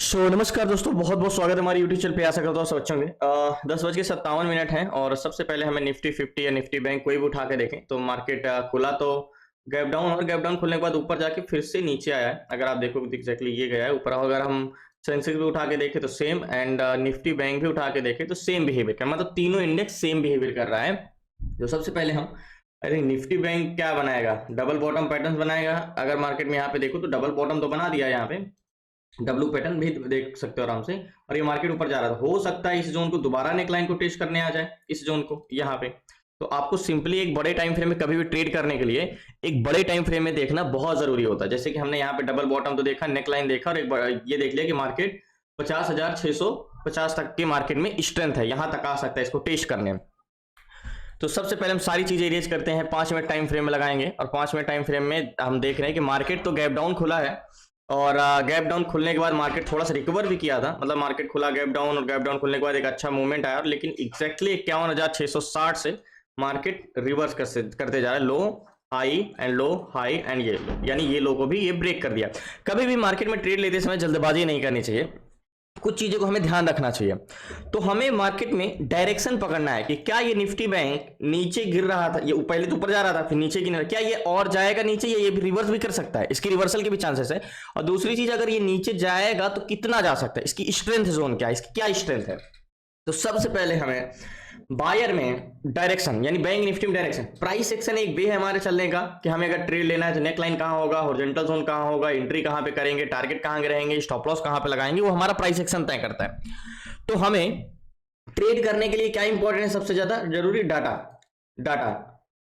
नमस्कार दोस्तों, बहुत बहुत स्वागत है हमारे यूट्यूब चैनल पे। आशा करता हूँ सब अच्छे होंगे। 10:57 हैं और सबसे पहले हमें निफ्टी 50 या निफ्टी बैंक कोई भी उठा के देखें तो मार्केट खुला तो गैप डाउन, और गैप डाउन खुलने के बाद ऊपर जाके फिर से नीचे आया है। अगर आप देखो एग्जैक्टली ये गया है ऊपर। अगर हम सेंसेक्स भी उठा के देखें तो सेम, एंड निफ्टी बैंक भी उठा के देखें तो सेम बिहेवियर कर, मतलब तीनों इंडेक्स सेम बिहेवियर कर रहा है। तो सबसे पहले हम आई थिंक निफ्टी बैंक क्या बनाएगा, डबल बॉटम पैटर्न बनाएगा। अगर मार्केट में यहाँ पे देखो तो डबल बॉटम तो बना दिया है, यहाँ पे डब्लू पैटर्न भी देख सकते हो आराम से। और ये मार्केट ऊपर जा रहा था, हो सकता है इस जोन को दोबारा नेकलाइन को टेस्ट करने आ जाए, इस जोन को यहाँ पे। तो आपको सिंपली एक बड़े टाइम फ्रेम में कभी भी ट्रेड करने के लिए एक बड़े टाइम फ्रेम में देखना बहुत जरूरी होता है। जैसे कि हमने यहाँ पे डबल बॉटम तो देखा, नेकलाइन देखा, और एक ये देख लिया कि मार्केट 50,650 तक के मार्केट में स्ट्रेंथ है, यहां तक आ सकता है इसको टेस्ट करने में। तो सबसे पहले हम सारी चीजें इरेज करते हैं, 5 मिनट टाइम फ्रेम में लगाएंगे। और 5 मिनट टाइम फ्रेम में हम देख रहे हैं कि मार्केट तो गैप डाउन खुला है, और गैप डाउन खुलने के बाद मार्केट थोड़ा सा रिकवर भी किया था। मतलब मार्केट खुला गैप डाउन, और गैप डाउन खुलने के बाद एक अच्छा मूवमेंट आया, लेकिन एग्जैक्टली 51,660 से मार्केट रिवर्स करते जा रहा है। Low high and low high and ये लो, यानी ये लो को भी ये ब्रेक कर दिया। कभी भी मार्केट में ट्रेड लेते समय जल्दबाजी नहीं करनी चाहिए, कुछ चीजों को हमें ध्यान रखना चाहिए। तो हमें मार्केट में डायरेक्शन पकड़ना है कि क्या ये निफ्टी बैंक नीचे गिर रहा था, ये पहले तो ऊपर जा रहा था फिर नीचे गिर रहा, क्या ये और जाएगा नीचे, या ये रिवर्स भी कर सकता है, इसकी रिवर्सल के भी चांसेस है। और दूसरी चीज, अगर ये नीचे जाएगा तो कितना जा सकता है, इसकी स्ट्रेंथ जोन क्या है, इसकी क्या स्ट्रेंथ है। तो सबसे पहले हमें बायर में डायरेक्शन, यानी बैंक निफ्टी में डायरेक्शन, प्राइस एक्शन एक वे है हमारे चलने का कि हमें अगर ट्रेड लेना है तो नेक लाइन कहां होगा, हॉरिजॉन्टल जोन कहां होगा, एंट्री कहां पे करेंगे, टारगेट कहां के रहेंगे, स्टॉप लॉस कहां पे लगाएंगे, वो हमारा प्राइस एक्शन तय करता है। तो हमें ट्रेड करने के लिए क्या इंपॉर्टेंट है, सबसे ज्यादा जरूरी डाटा। डाटा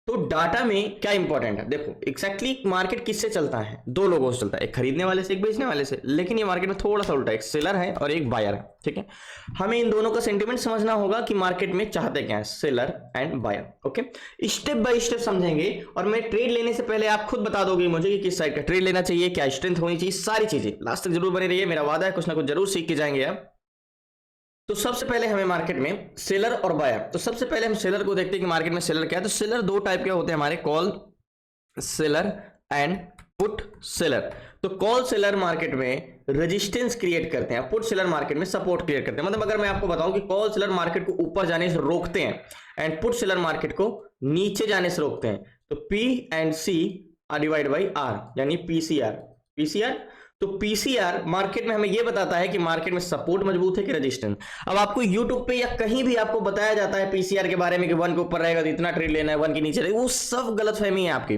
तो डाटा में क्या इंपॉर्टेंट है, देखो एग्जैक्टली मार्केट किससे चलता है, दो लोगों से चलता है, एक खरीदने वाले से एक बेचने वाले से। लेकिन ये मार्केट में थोड़ा सा उल्टा है, एक सेलर है और एक बायर है, ठीक है। हमें इन दोनों का सेंटीमेंट समझना होगा कि मार्केट में चाहते क्या है, seller and buyer. Okay, step by step समझेंगे, और मैं ट्रेड लेने से पहले आप खुद बता दोगे मुझे कि किस साइड का ट्रेड लेना चाहिए, क्या स्ट्रेंथ होनी चाहिए, सारी चीजें लास्ट तक जरूर बने रहिए, मेरा वादा है कुछ ना कुछ जरूर सीख के जाएंगे आप। तो सबसे पहले हमें मार्केट में सेलर और बायर, तो सबसे पहले हम सेलर को देखते हैं कि मार्केट में सेलर क्या है। तो सेलर दो टाइप के होते हैं हमारे, call seller and put seller. तो कॉल सेलर मार्केट में रेजिस्टेंस क्रिएट करते हैं, पुट सेलर मार्केट में सपोर्ट क्रिएट करते हैं। मतलब अगर मैं आपको बताऊं कि कॉल सेलर मार्केट को ऊपर जाने से रोकते हैं एंड पुट सेलर मार्केट को नीचे जाने से रोकते हैं, तो P and C R divide by R, यानी पीसीआर। पीसीआर तो पीसीआर मार्केट में हमें यह बताता है कि मार्केट में सपोर्ट मजबूत है कि रेजिस्टेंस। अब आपको यूट्यूब पे या कहीं भी आपको बताया जाता है पीसीआर के बारे में कि 1 के ऊपर रहेगा तो इतना ट्रेड लेना है, 1 के नीचे रहेगा, वो सब गलतफहमी है आपकी।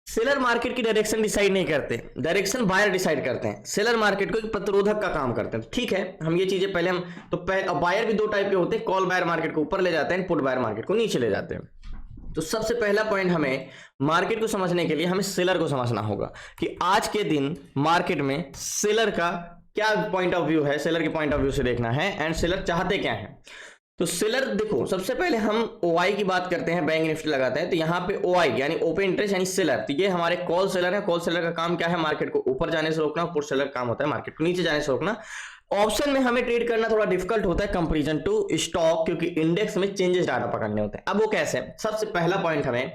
सेलर मार्केट की डायरेक्शन डिसाइड नहीं करते, डायरेक्शन बायर डिसाइड करते हैं। सेलर मार्केट को एक प्रतिरोधक का काम करते हैं, ठीक है। हम ये चीजें पहले हम तो बायर भी दो टाइप के होते हैं, कॉल बायर मार्केट को ऊपर ले जाते हैं, पुट बायर मार्केट को नीचे ले जाते हैं। तो सबसे पहला पॉइंट हमें मार्केट को समझने के लिए हमें सेलर को समझना होगा कि आज के दिन मार्केट में सेलर का क्या पॉइंट ऑफ व्यू है, सेलर के पॉइंट ऑफ व्यू से देखना है, एंड सेलर चाहते क्या है। तो सेलर देखो, सबसे पहले हम ओआई की बात करते हैं, बैंक निफ्टी लगाते हैं, तो यहाँ पे ओआई यानी ओपन इंटरेस्ट यानी सेलर, तो ये हमारे कॉल सेलर है। कॉल सेलर का काम क्या है, मार्केट को ऊपर जाने से रोकना। पुट सेलर काम होता है मार्केट को नीचे जाने से रोकना। ऑप्शन में हमें ट्रेड करना थोड़ा डिफिकल्ट होता है कंपैरिजन टू स्टॉक, क्योंकि इंडेक्स में चेंजेस डाटा पकड़ने होते हैं। अब वो कैसे, सबसे पहला पॉइंट हमें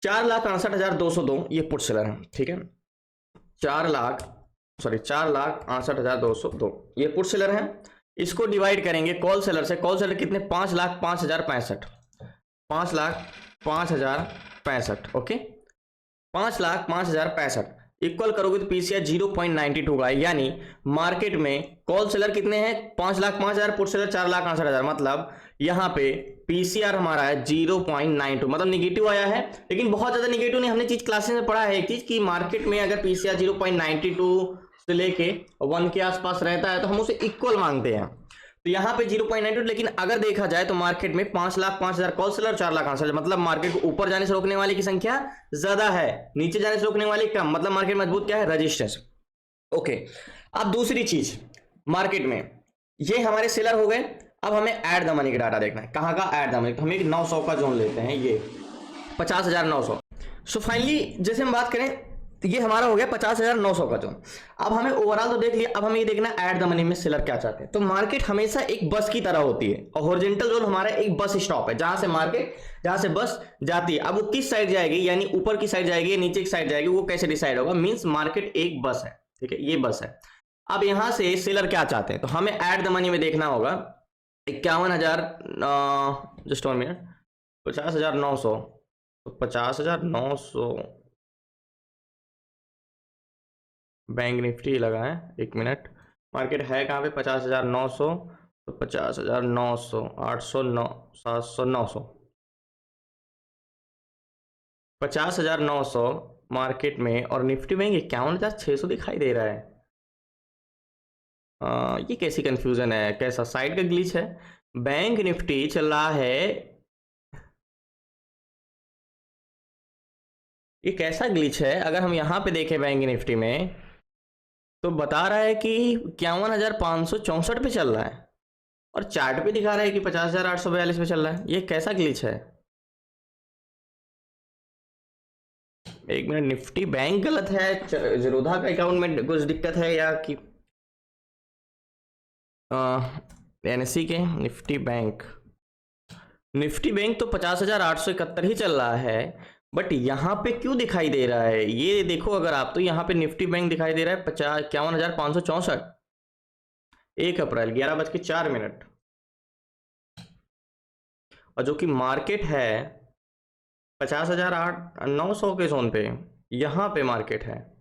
4,68,202 ये पुट सेलर है, ठीक है। 4,68,202 ये पुट सेलर है। इसको डिवाइड करेंगे कॉल सेलर से, कॉल सेलर कितने, 5,05,065, 5,05,065, ओके। 5,05,065 इक्वल करोगे तो पीसीआर 0.92 का, यानी मार्केट में कॉल सेलर कितने हैं 5,05,000, पुट सेलर 4,68,000, मतलब यहां पे पीसीआर हमारा है 0.92, मतलब निगेटिव आया है। लेकिन बहुत ज्यादा निगेटिव नहीं, हमने चीज क्लासेस में पढ़ा है एक चीज कि मार्केट में अगर पीसीआर 0.92 से लेके 1 के आसपास रहता है तो हम उसे इक्वल मांगते हैं। तो यहाँ पे 0.92, लेकिन अगर देखा जाए तो मार्केट में 5,05,000 कॉल सेलर, 4,08,000, मतलब मार्केट को ऊपर जाने से रोकने वाले की संख्या ज्यादा है, नीचे जाने से रोकने वाले कम, मतलब मार्केट मजबूत क्या है, रेजिस्टेंस। ओके, अब दूसरी चीज मार्केट में ये हमारे सेलर हो गए। अब हमें ऐड द मनी का डाटा देखना है, कहां का ऐड द मनी, तो हम एक 900 का जोन लेते हैं, ये 50,900। सो फाइनली जैसे हम बात करें तो ये हमारा हो गया 50,900 का जोन। अब हमें ओवरऑल तो देख लिया, अब हमें ये देखना ऐड द मनी में सेलर क्या चाहते हैं। तो मार्केट हमेशा एक बस की तरह होती है, और हॉरिजॉन्टल जोन हमारा एक बस स्टॉप है, जहां से बस जाती है। अब वो किस साइड जाएगी, यानी ऊपर की साइड जाएगी या नीचे की साइड जाएगी, वो कैसे डिसाइड होगा, मींस मार्केट एक बस है, ठीक है, ये बस है। अब यहां से सेलर क्या चाहते हैं, तो हमें ऐड द मनी में देखना होगा 51,000, जस्ट 1 मिनट, 50,900, तो 50,900 बैंक निफ्टी लगा है। 1 मिनट, मार्केट है कहाँ पे, 50,900, तो 50,900, 809, 700, 900, 50,900 मार्केट में, और निफ्टी बैंक 51,600 दिखाई दे रहा है। ये कैसी कंफ्यूजन है, कैसा साइड का ग्लिच है। बैंक निफ्टी चल रहा है, ये कैसा ग्लिच है। अगर हम यहाँ पे देखें बैंक निफ्टी में, तो बता रहा है कि 51,564 पे चल रहा है, और चार्ट पे दिखा रहा है कि 50,842 पे चल रहा है। ये कैसा ग्लिच है। 1 मिनट, निफ्टी बैंक गलत है, जीरोधा का अकाउंट में कुछ दिक्कत है, या कि एनएससी के निफ्टी बैंक, निफ्टी बैंक तो 50,871 ही चल रहा है, बट यहाँ पे क्यों दिखाई दे रहा है, ये देखो अगर आप, तो यहाँ पे निफ्टी बैंक दिखाई दे रहा है 51,564, 1 अप्रैल 11:04, और जो कि मार्केट है 50,900 के जोन पे, यहाँ पे मार्केट है।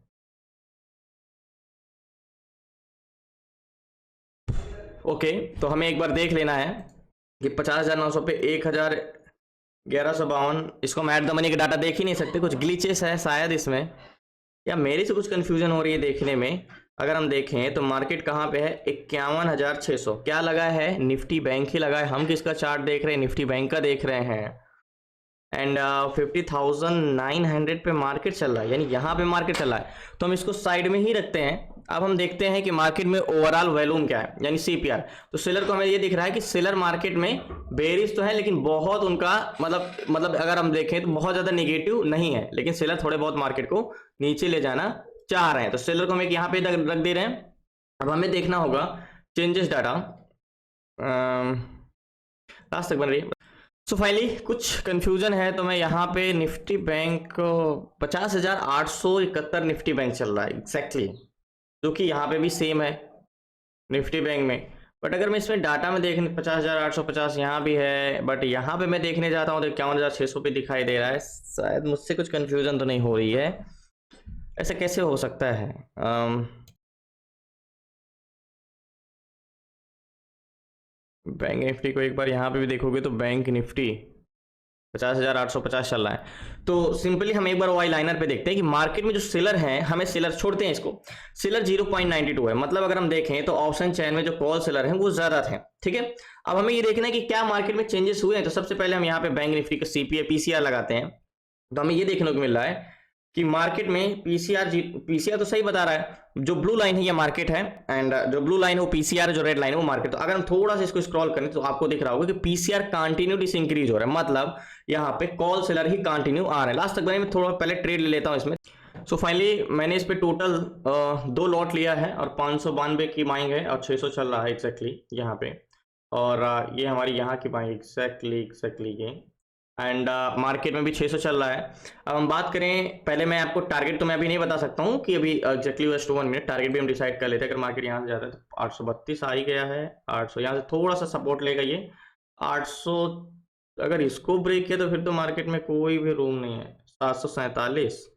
ओके, तो हमें एक बार देख लेना है कि 50,900 पे 1,1152, इसको हम ऐड द मनी का डाटा देख ही नहीं सकते, कुछ ग्लिचेस है शायद इसमें, या मेरे से कुछ कंफ्यूजन हो रही है देखने में। अगर हम देखें तो मार्केट कहाँ पे है, 51,600, क्या लगा है, निफ्टी बैंक ही लगा है। हम किसका चार्ट देख रहे हैं, निफ्टी बैंक का देख रहे हैं। एंड 50,900 पे मार्केट चल रहा है, यानी यहाँ पे मार्केट चल रहा है, तो हम इसको साइड में ही रखते हैं। अब हम देखते हैं कि मार्केट में ओवरऑल वॉल्यूम क्या है, यानी सीपीआर। तो सेलर को हमें ये दिख रहा है कि सेलर मार्केट में बेरिश तो है, लेकिन बहुत उनका मतलब अगर हम देखें तो बहुत ज्यादा नेगेटिव नहीं है, लेकिन सेलर थोड़े बहुत मार्केट को नीचे ले जाना चाह रहे हैं। तो सेलर को हम एक यहाँ पे रख दे रहे हैं। अब हमें देखना होगा चेंजेस डाटा, लास्ट तक बन रही है। सो फाइनली कुछ कंफ्यूजन है, तो मैं यहाँ पे निफ्टी बैंक को 50,871 निफ्टी बैंक चल रहा है एग्जैक्टली, जो कि यहाँ पे भी सेम है निफ्टी बैंक में। बट अगर मैं इसमें डाटा में देखने 50,850 यहाँ भी है, बट यहाँ पे मैं देखने जाता हूँ तो 51,600 पे दिखाई दे रहा है। शायद मुझसे कुछ कंफ्यूजन तो नहीं हो रही है, ऐसा कैसे हो सकता है। बैंक निफ्टी को एक बार यहाँ पे भी देखोगे तो बैंक निफ्टी 50,850 चल रहा है। तो सिंपली हम एक बार वाई लाइनर पे देखते हैं कि मार्केट में जो सेलर हैं, हमें सेलर छोड़ते हैं इसको, सेलर 0.92 है। मतलब अगर हम देखें तो ऑप्शन चैन में जो कॉल सेलर हैं वो ज्यादा थे, ठीक है। अब हमें ये देखना है कि क्या मार्केट में चेंजेस हुए हैं। तो सबसे पहले हम यहाँ पे बैंक निफ्टी का सीपीआई पीसीआर लगाते हैं, तो हमें ये देखने को मिल रहा है कि मार्केट में पीसीआर तो सही बता रहा है, जो ब्लू लाइन है ये मार्केट है, एंड जो ब्लू लाइन है वो पीसीआर है, जो रेड लाइन है वो मार्केट। तो अगर हम थोड़ा सा इसको स्क्रॉल करें तो आपको दिख रहा होगा कि पीसीआर कंटिन्यूटी इंक्रीज हो रहा है, मतलब यहाँ पे कॉल सेलर ही कंटिन्यू आ रहे हैं। लास्ट तक मैं थोड़ा पहले ट्रेड ले लेता हूँ इसमें। सो फाइनली मैंने इस पे टोटल 2 लॉट लिया है, और 592 की बाइंग है, और 600 चल रहा है एग्जैक्टली यहाँ पे, और ये हमारी यहाँ की बाइंग एग्जैक्टली ये, एंड मार्केट में भी 600 चल रहा है। अब हम बात करें, पहले मैं आपको टारगेट तो मैं अभी नहीं बता सकता हूँ कि अभी एग्जैक्टली जस्ट 1 मिनट, टारगेट भी हम डिसाइड कर लेते हैं। अगर मार्केट यहाँ से जाता है तो 832 आ ही गया है, 800 यहाँ से थोड़ा सा सपोर्ट लेगा ये 800, अगर इसको ब्रेक किया तो फिर तो मार्केट में कोई भी रूम नहीं है। 747,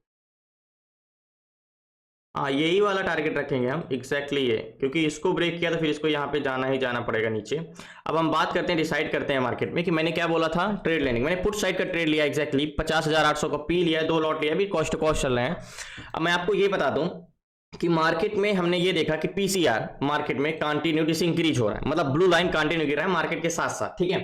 हाँ यही वाला टारगेट रखेंगे हम एग्जैक्टली ये, क्योंकि इसको ब्रेक किया तो फिर इसको यहाँ पे जाना ही जाना पड़ेगा नीचे। अब हम बात करते हैं, डिसाइड करते हैं मार्केट में कि मैंने क्या बोला था, ट्रेड लेने। मैंने पुट साइड का ट्रेड लिया एग्जैक्टली 50,800 का पी लिया है, 2 लॉट लिया, अभी कॉस्ट टू कॉस्ट चल रहे हैं। अब मैं आपको ये बता दूं कि मार्केट में हमने ये देखा कि पीसीआर मार्केट में कंटिन्यूटी से इंक्रीज हो रहा है, मतलब ब्लू लाइन कंटिन्यू गिर रहा है मार्केट के साथ साथ, ठीक है।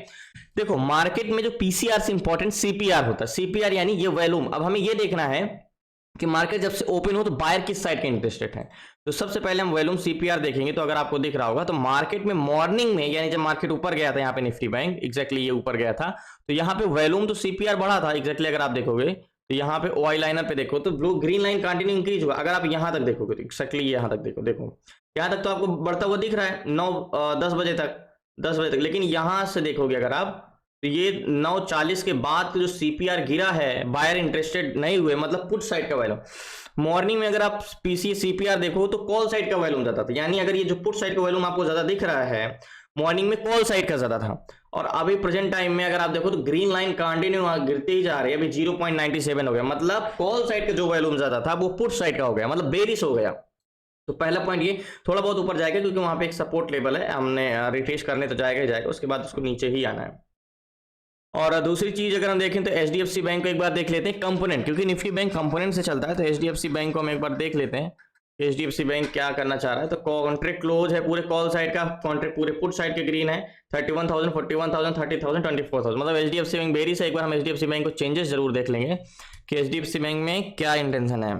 देखो मार्केट में जो पीसीआर से इंपॉर्टेंट सीपीआर होता है, सीपीआर यानी ये वॉल्यूम। अब हमें ये देखना है कि मार्केट जब से ओपन हो तो बायर किस साइड के इंटरेस्टेड है। तो सबसे पहले हम वॉल्यूम सीपीआर देखेंगे, तो अगर आपको दिख रहा होगा तो मार्केट में मॉर्निंग में, यानी जब मार्केट ऊपर गया था यहाँ पे निफ्टी बैंक एग्जैक्टली ये ऊपर गया था, तो यहाँ पे वॉल्यूम तो सीपीआर बढ़ा था एग्जैक्टली। अगर आप देखोगे तो यहाँ पे ओआई लाइनर पे देखो तो blue green line continue increase हुआ। अगर आप यहाँ तक देखोगे तो एक्जैक्टली यहाँ तक देखो यहाँ तक तो आपको बढ़ता हुआ दिख रहा है 10 बजे तक, लेकिन यहाँ से देखोगे अगर आप तो ये 9:40 के बाद जो सीपीआर गिरा है, बायर इंटरेस्टेड नहीं हुए, मतलब पुट साइड का वैल्यूम। मॉर्निंग में अगर आप पीसी सीपीआर देखो तो कॉल साइड का वैल्यूम ज्यादा था, यानी अगर ये जो पुट साइड का वैल्यूम आपको ज्यादा दिख रहा है, मॉर्निंग में कॉल साइड का ज्यादा था। और अभी प्रेजेंट टाइम में अगर आप देखो तो ग्रीन लाइन कंटिन्यू गिरते ही जा रही है, अभी 0.97 हो गया, मतलब कॉल साइड का जो वैल्यूम ज्यादा था वो पुट साइड का हो गया, मतलब बेरिश हो गया। तो पहला पॉइंट ये थोड़ा बहुत ऊपर जाएगा क्योंकि वहां पे एक सपोर्ट लेवल है, हमने रिट्रेस करने तो जाएगा ही जाएगा, उसके बाद उसको नीचे ही आना है। और दूसरी चीज अगर हम देखें तो एचडीएफसी बैंक को एक बार देख लेते हैं कंपोनेंट, क्योंकि निफ्टी बैंक कंपोनेंट से चलता है, तो एचडीएफसी बैंक को हम एक बार देख लेते हैं एचडीएफसी बैंक क्या करना चाह रहा है। तो कॉन्ट्रैक्ट क्लोज है पूरे कॉल साइड का, कॉन्ट्रैक्ट पूरे पुट साइड के ग्रीन है, 31,000, 41,000, 30,000, 24,000, मतलब एचडीएफसी बैंक बेरी से। एक बार हम एचडीएफसी बैंक को चेंजेस जरूर देख लेंगे कि एचडीएफसी बैंक में क्या इंटेंशन है।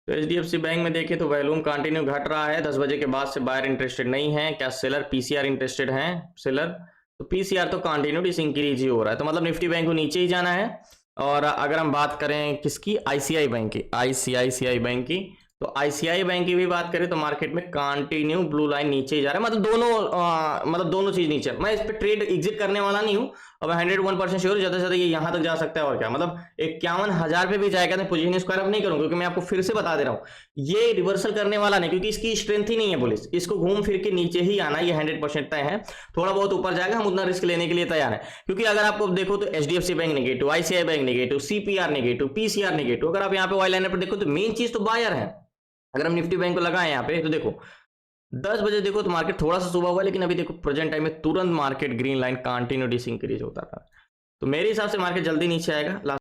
तो एचडीएफसी बैंक में देखिए तो वैल्यूम कंटिन्यू घट रहा है, 10 बजे के बाद से बायर इंटरेस्टेड नहीं है, क्या सेलर पीसीआर इंटरेस्टेड है, सेलर तो पीसीआर तो कंटिन्यू इंक्रीज ही हो रहा है, तो मतलब निफ्टी बैंक को नीचे ही जाना है। और अगर हम बात करें किसकी, आईसीआई बैंक की, आईसीआईसीआई बैंक की, तो आईसीआई बैंक की भी बात करें तो मार्केट में कंटिन्यू ब्लू लाइन नीचे ही जा रहा है, मतलब दोनों चीज नीचे। मैं इस पे ट्रेड एग्जिट करने वाला नहीं हूं, अब 101% श्योर ज्यादा से ज्यादा ये यहां तक जा सकता है, और क्या मतलब 51,000 पे भी जाएगा तो पोजीशन स्क्वायर अप नहीं करूंगा, क्योंकि मैं आपको फिर से बता दे रहा हूं ये रिवर्सल करने वाला नहीं, क्योंकि इसकी स्ट्रेंथ ही नहीं है बुलिश, इसको घूम फिर के नीचे ही आना, ये 100% तय है। थोड़ा बहुत ऊपर जाएगा, हम उतना रिस्क लेने के लिए तैयार है, क्योंकि अगर आपको देखो तो HDFC bank negative, ICI bank negative, CPR negative, PCR negative, अगर आप यहाँ पे वाई लाइनर पर देखो तो मेन चीज तो बायर है। अगर हम निफ्टी बैंक को लगाए यहाँ पे तो देखो 10 बजे देखो तो मार्केट थोड़ा सा सुबह हुआ, लेकिन अभी देखो प्रेजेंट टाइम में तुरंत market green line continue increase होता था, तो मेरे हिसाब से मार्केट जल्दी नीचे आएगा।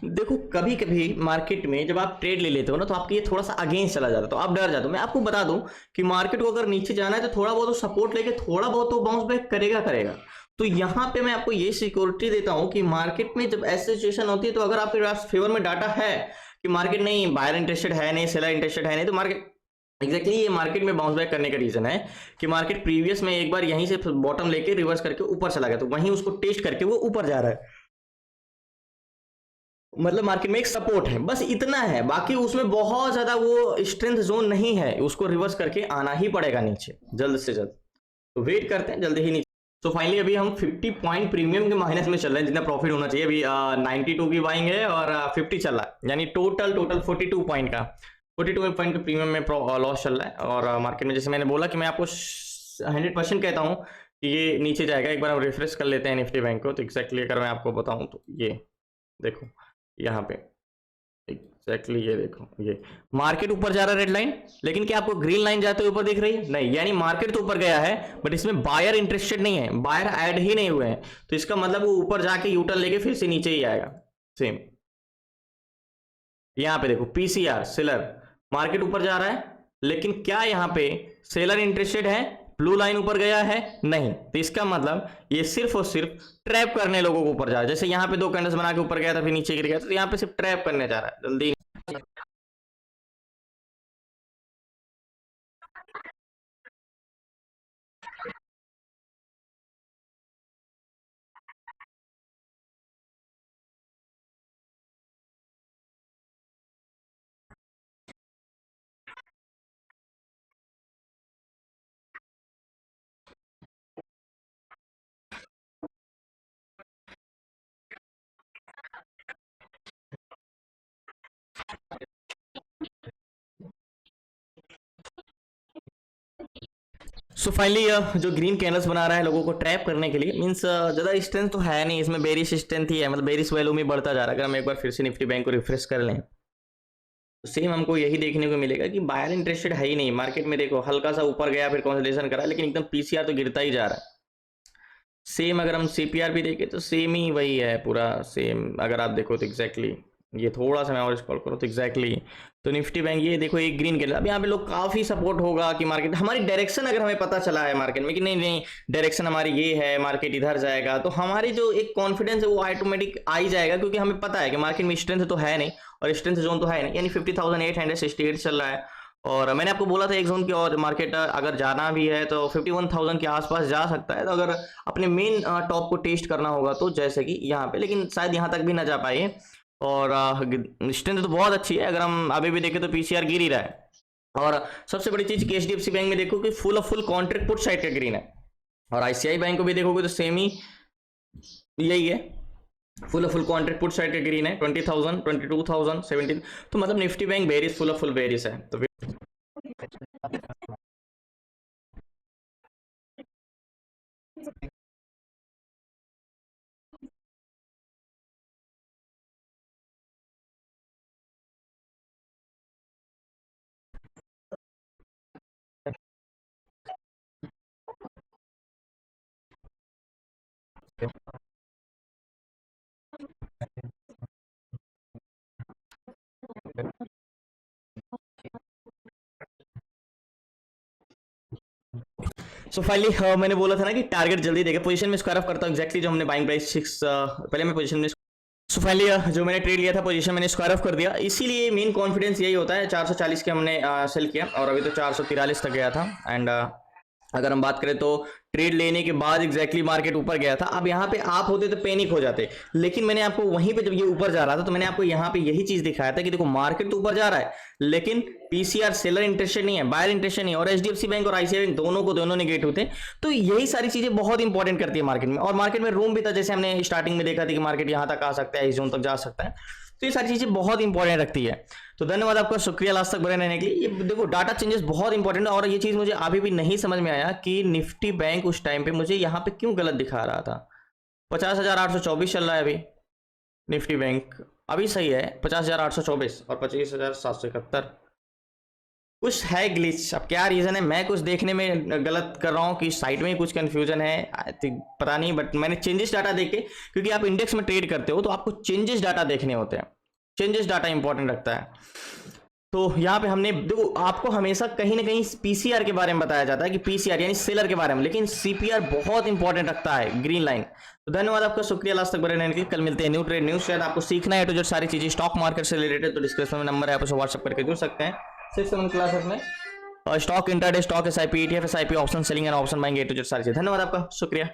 देखो कभी कभी मार्केट में जब आप ट्रेड ले लेते हो ना, तो आपके ये थोड़ा सा अगेंस्ट चला जाता है, तो आप डर जाते हो। मैं आपको बता दूं कि मार्केट को अगर नीचे जाना है तो थोड़ा बहुत सपोर्ट लेके थोड़ा बहुत तो बाउंस बैक करेगा। तो यहाँ पे मैं आपको ये सिक्योरिटी देता हूं कि मार्केट में जब ऐसी सिचुएशन होती है, तो अगर आपके पास फेवर में डाटा है कि मार्केट नहीं बायर इंटरेस्टेड है, नहीं सेलर इंटरेस्टेड है, नहीं, तो मार्केट एग्जैक्टली ये मार्केट में बाउंस बैक करने का रीजन है कि मार्केट प्रीवियस में एक बार यहीं से बॉटम लेके रिवर्स करके ऊपर चला गया, तो वहीं उसको टेस्ट करके वो ऊपर जा रहा है, मतलब मार्केट में एक सपोर्ट है, बस इतना है, बाकी उसमें बहुत ज्यादा वो स्ट्रेंथ जोन नहीं है, उसको रिवर्स करके आना ही पड़ेगा नीचे जल्द से जल्द, तो वेट करते हैं जल्दी ही नीचे। तो फाइनली अभी हम 50 पॉइंट प्रीमियम के माइनस में चल रहे हैं, जितना प्रॉफिट होना चाहिए। अभी 92 की बाइंग है और 50 चल रहा है, यानी टोटल 42 पॉइंट का 42 पॉइंट के प्रीमियम में लॉस चल रहा है। और मार्केट में जैसे मैंने बोला कि मैं आपको 100% कहता हूँ कि ये नीचे जाएगा। एक बार हम रिफ्रेश कर लेते हैं निफ्टी बैंक को, तो एक्जैक्टली अगर मैं आपको बताऊँ तो ये देखो यहाँ पे एग्जैक्टली ये देखो, ये मार्केट ऊपर जा रहा है रेड लाइन, लेकिन क्या आपको ग्रीन लाइन जाते हुए ऊपर दिख रही है? नहीं, यानी मार्केट तो ऊपर गया है बट इसमें बायर इंटरेस्टेड नहीं है, बायर ऐड ही नहीं हुए हैं, तो इसका मतलब वो ऊपर जाके यूटर्न लेके फिर से नीचे ही आएगा। सेम यहाँ पे देखो पीसीआर सेलर, मार्केट ऊपर जा रहा है, लेकिन क्या यहाँ पे सेलर इंटरेस्टेड है? ब्लू लाइन ऊपर गया है नहीं, तो इसका मतलब ये सिर्फ और सिर्फ ट्रैप करने लोगों को ऊपर जा रहा है। जैसे यहाँ पे 2 कैंडल्स बना के ऊपर गया था फिर नीचे गिर गया, तो यहाँ पे सिर्फ ट्रैप करने जा रहा है जल्दी। सो फाइनली जो ग्रीन कैनल्स बना रहा है लोगों को ट्रैप करने के लिए, मीन्स ज़्यादा स्ट्रेंथ तो है नहीं इसमें, बेरिश स्ट्रेंथ ही है, मतलब बेरिश वैल्यू में बढ़ता जा रहा है। अगर हम एक बार फिर से निफ्टी बैंक को रिफ्रेश कर लें तो सेम हमको यही देखने को मिलेगा कि बायर इंटरेस्टेड है ही नहीं मार्केट में। देखो हल्का सा ऊपर गया फिर कंसोलिडेशन करा, लेकिन एकदम पीसीआर तो गिरता ही जा रहा है। सेम अगर हम सीपीआर भी देखें तो सेम ही वही है पूरा सेम, अगर आप देखो तो एग्जैक्टली ये थोड़ा सा मैं और स्क्रॉल करूँ तो एग्जैक्टली तो निफ्टी बैंक ये देखो एक ग्रीन के लिए, अब यहाँ पे लोग काफी सपोर्ट होगा कि मार्केट हमारी डायरेक्शन अगर हमें पता चला है मार्केट में कि नहीं नहीं डायरेक्शन हमारी ये है, मार्केट इधर जाएगा, तो हमारी जो एक कॉन्फिडेंस है वो ऑटोमेटिक आ ही जाएगा, क्योंकि हमें पता है कि मार्केट में स्ट्रेंथ तो है नहीं और स्ट्रेंथ जोन तो है नहीं, यानी 50,868 चल रहा है। और मैंने आपको बोला था एक जोन की और मार्केट अगर जाना भी है तो 51,000 के आसपास जा सकता है, तो अगर अपने मेन टॉप को टेस्ट करना होगा तो जैसे कि यहाँ पे, लेकिन शायद यहाँ तक भी ना जा पाए। और स्ट्रेंथ तो बहुत अच्छी है, अगर हम अभी भी देखें तो पीसीआर गिर ही रहा है, और सबसे बड़ी चीज कि एचडीएफसी बैंक में देखो कि फुल कॉन्ट्रैक्ट पुट साइड का ग्रीन है, और आईसीआई बैंक को भी देखोगे तो सेम ही यही है, फुल कॉन्ट्रैक्ट पुट साइड का ग्रीन है, 20,000 22,000 17। तो मतलब Nifty bank berries full berries है। तो सो फाइनली मैंने बोला था ना कि टारगेट जल्दी देगा, पोजीशन में स्क्वायर ऑफ करता हूँ एक्जैक्टली जो हमने बाइंग प्राइस 6 पहले मैं पोजीशन में। सो फाइनली जो मैंने ट्रेड लिया था पोजीशन मैंने स्क्वायर ऑफ कर दिया, इसीलिए मेन कॉन्फिडेंस यही होता है। 440 के हमने सेल किया और अभी तो 443 तक गया था। एंड अगर हम बात करें तो ट्रेड लेने के बाद एग्जैक्टली मार्केट ऊपर गया था। अब यहाँ पे आप होते तो पैनिक हो जाते, लेकिन मैंने आपको वहीं पे जब ये ऊपर जा रहा था तो मैंने आपको यहाँ पे यही चीज दिखाया था कि देखो मार्केट तो ऊपर जा रहा है, लेकिन पीसीआर सेलर इंटरेस्टेड नहीं है, बायर इंटरेस्टेड नहीं है, और एचडीएफसी बैंक और आईसीआई बैंक दोनों को दोनों नेगेटिव थे। तो यही सारी चीजें बहुत इंपॉर्टेंट करती है मार्केट में, और मार्केट में रूम भी था, जैसे हमने स्टार्टिंग में देखा था कि मार्केट यहाँ तक आ सकता है, इस जोन तक जा सकता है। तो ये सारी चीजें बहुत इंपॉर्टेंट रखती है। तो धन्यवाद आपका, शुक्रिया लास्ट तक बने रहने के लिए। ये देखो डाटा चेंजेस बहुत इंपॉर्टेंट है, और ये चीज मुझे अभी भी नहीं समझ में आया कि निफ्टी बैंक उस टाइम पे मुझे यहाँ पे क्यों गलत दिखा रहा था। 50,824 चल रहा है अभी, निफ्टी बैंक अभी सही है 50,824 और 25,771, कुछ है ग्लिच। अब क्या रीजन है, मैं कुछ देखने में गलत कर रहा हूँ कि साइट में ही कुछ कंफ्यूजन है, आई थिंक पता नहीं, बट मैंने चेंजेस डाटा देखे, क्योंकि आप इंडेक्स में ट्रेड करते हो तो आपको चेंजेस डाटा देखने होते हैं, चेंजेस डाटा इंपॉर्टेंट रखता है। तो यहाँ पे हमने देखो आपको हमेशा कहीं ना कहीं पीसीआर के बारे में बताया जाता है कि पीसीआर यानी सेलर के बारे में, लेकिन सीपीआर बहुत इंपॉर्टेंट रखता है, ग्रीन लाइन। तो धन्यवाद आपका, शुक्रिया लास्ट तक बने रहने के लिए। कल मिलते हैं न्यू ट्रेड न्यूज। शायद आपको सीखना है तो जो सारी चीजें स्टॉक मार्केट से रिलेटेड, तो डिस्क्रिप्शन में नंबर है, आप उसे व्हाट्सअप करके जुड़ सकते हैं 6-7 क्लासेस में। Stock intraday, stock SIP, ETF, SIP, option selling and option buying, A to Z सारी चीजें। धन्यवाद आपका, शुक्रिया।